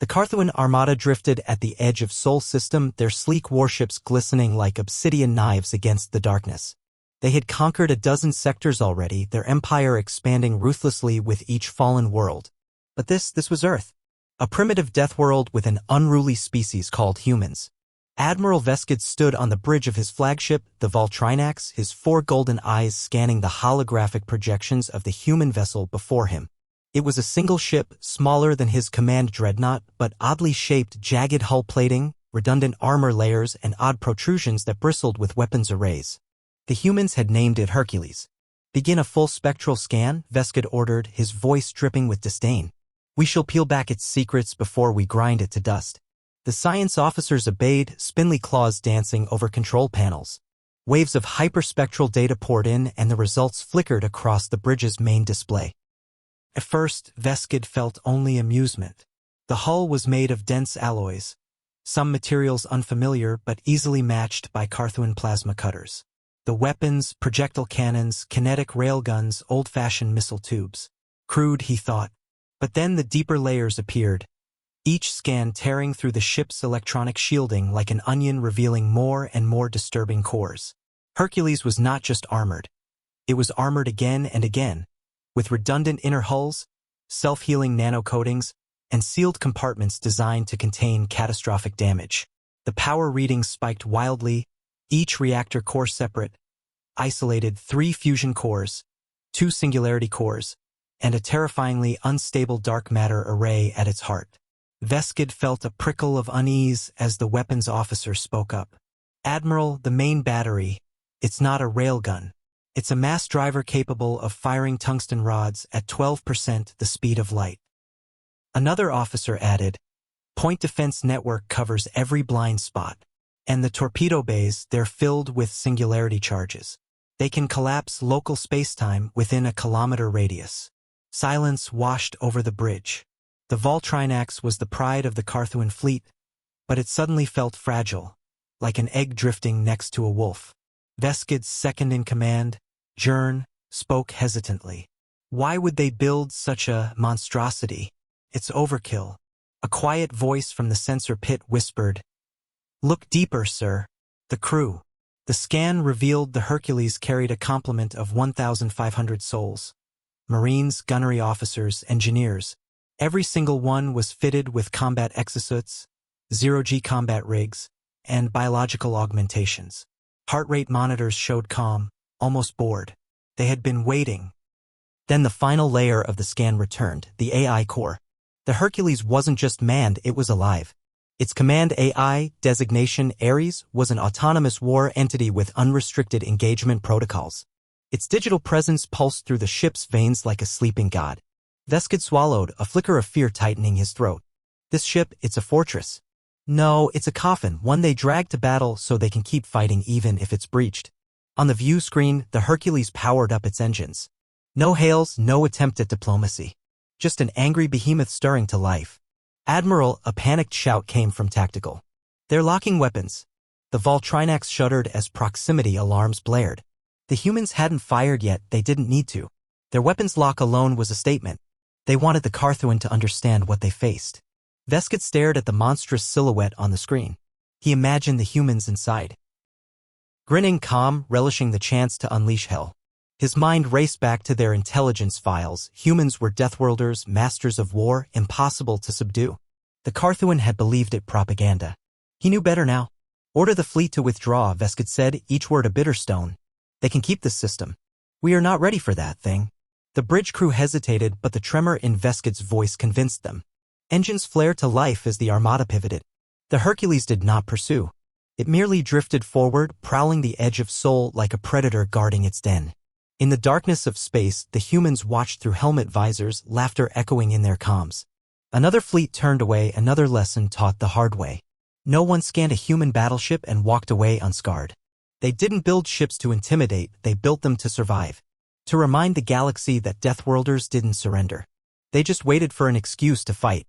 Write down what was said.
The Carthuan armada drifted at the edge of Sol System, their sleek warships glistening like obsidian knives against the darkness. They had conquered a dozen sectors already, their empire expanding ruthlessly with each fallen world. But this was Earth. A primitive death world with an unruly species called humans. Admiral Veskid stood on the bridge of his flagship, the Voltrinax, his 4 golden eyes scanning the holographic projections of the human vessel before him. It was a single ship, smaller than his command dreadnought, but oddly shaped, jagged hull plating, redundant armor layers, and odd protrusions that bristled with weapons arrays. The humans had named it Hercules. "Begin a full spectral scan," Veskid ordered, his voice dripping with disdain. "We shall peel back its secrets before we grind it to dust." The science officers obeyed, spindly claws dancing over control panels. Waves of hyperspectral data poured in, and the results flickered across the bridge's main display. At first, Veskid felt only amusement. The hull was made of dense alloys, some materials unfamiliar but easily matched by Carthuan plasma cutters. The weapons, projectile cannons, kinetic railguns, old-fashioned missile tubes. Crude, he thought. But then the deeper layers appeared, each scan tearing through the ship's electronic shielding like an onion, revealing more and more disturbing cores. Hercules was not just armored. It was armored again and again, with redundant inner hulls, self-healing nanocoatings, and sealed compartments designed to contain catastrophic damage. The power readings spiked wildly, each reactor core separate, isolated 3 fusion cores, 2 singularity cores, and a terrifyingly unstable dark matter array at its heart. Veskid felt a prickle of unease as the weapons officer spoke up. "Admiral, the main battery, it's not a railgun. It's a mass driver capable of firing tungsten rods at 12% the speed of light." Another officer added, "Point defense network covers every blind spot. And the torpedo bays, they're filled with singularity charges. They can collapse local spacetime within a kilometer radius." Silence washed over the bridge. The Voltrinax was the pride of the Carthuan fleet, but it suddenly felt fragile, like an egg drifting next to a wolf. Veskid's second-in-command, Jern, spoke hesitantly. "Why would they build such a monstrosity? It's overkill." A quiet voice from the sensor pit whispered, "Look deeper, sir." The crew. The scan revealed the Hercules carried a complement of 1,500 souls. Marines, gunnery officers, engineers. Every single one was fitted with combat exosuits, zero-G combat rigs, and biological augmentations. Heart rate monitors showed calm, almost bored. They had been waiting. Then the final layer of the scan returned, the AI core. The Hercules wasn't just manned, it was alive. Its command AI, designation Ares, was an autonomous war entity with unrestricted engagement protocols. Its digital presence pulsed through the ship's veins like a sleeping god. Veskid swallowed, a flicker of fear tightening his throat. "This ship, it's a fortress." "No, it's a coffin, one they drag to battle so they can keep fighting even if it's breached." On the view screen, the Hercules powered up its engines. No hails, no attempt at diplomacy. Just an angry behemoth stirring to life. "Admiral," a panicked shout came from Tactical. "They're locking weapons." The Voltrinax shuddered as proximity alarms blared. The humans hadn't fired yet, they didn't need to. Their weapons lock alone was a statement. They wanted the Carthuan to understand what they faced. Veskid stared at the monstrous silhouette on the screen. He imagined the humans inside. Grinning calm, relishing the chance to unleash hell. His mind raced back to their intelligence files. Humans were deathworlders, masters of war, impossible to subdue. The Carthuan had believed it propaganda. He knew better now. "Order the fleet to withdraw," Veskid said, each word a bitter stone. "They can keep this system. We are not ready for that thing." The bridge crew hesitated, but the tremor in Veskid's voice convinced them. Engines flared to life as the armada pivoted. The Hercules did not pursue. It merely drifted forward, prowling the edge of Sol like a predator guarding its den. In the darkness of space, the humans watched through helmet visors, laughter echoing in their comms. Another fleet turned away, another lesson taught the hard way. No one scanned a human battleship and walked away unscarred. They didn't build ships to intimidate, they built them to survive. To remind the galaxy that Deathworlders didn't surrender. They just waited for an excuse to fight.